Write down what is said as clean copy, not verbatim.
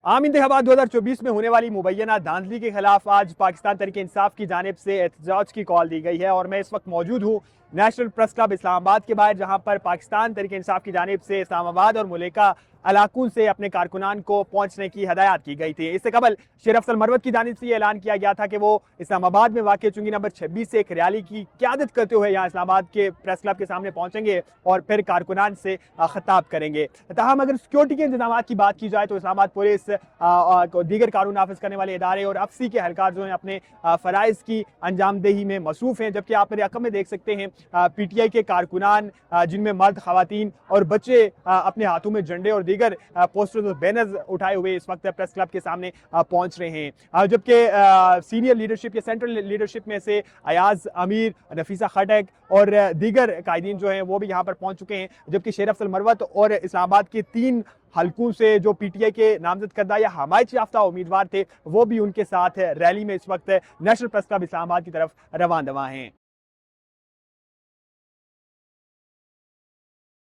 आम इंतखाबात 2024 में होने वाली मुबैना धांधली के खिलाफ आज पाकिस्तान तहरीक इंसाफ की जानिब से एहतजाज की कॉल दी गई है और मैं इस वक्त मौजूद हूँ नेशनल प्रेस क्लब इस्लामाबाद के बाहर, जहां पर पाकिस्तान तहरीक इंसाफ की जानिब से इस्लामाबाद और मुलेका इलाकों से अपने कारकुनान को पहुंचने की हदायत की गई थी। इससे कबल शेर अफजल मरवत की जानिब से यह ऐलान किया गया था कि वो इस्लामाबाद में वाक़ चुंगी नंबर 26 से एक रैली की क़यादत करते हुए यहाँ इस्लामाबाद के प्रेस क्लब के सामने पहुंचेंगे और फिर कारकुनान से खिताब करेंगे। ताहम अगर सिक्योरिटी के इंतजाम की बात की जाए तो इस्लामाबाद पुलिस, दीगर कानून नाफिज करने वाले इदारे और अफसी के एहलकार जो हैं अपने फ़राइज़ की अंजामदेही में मसरूफ़ हैं। जबकि आप मेरे रकम में देख सकते हैं PTI के कारकुनान, जिनमें मर्द, ख़वातीन और बच्चे अपने हाथों में झंडे और दीगर पोस्टर्स और बैनर्स उठाए हुए इस वक्त प्रेस क्लब के सामने पहुंच रहे हैं। जबकि सीनियर लीडरशिप या सेंट्रल लीडरशिप में से अयाज अमीर, नफीसा खटक और दीगर कायदीन जो हैं वो भी यहाँ पर पहुंच चुके हैं। जबकि शेर अफजल मरवत और इस्लामाबाद के 3 हलकों से जो PTI के नामजद करदा या हमायत याफ्ता उम्मीदवार थे वो भी उनके साथ रैली में इस वक्त नेशनल प्रेस क्लब इस्लामाबाद की तरफ रवान दवा हैं।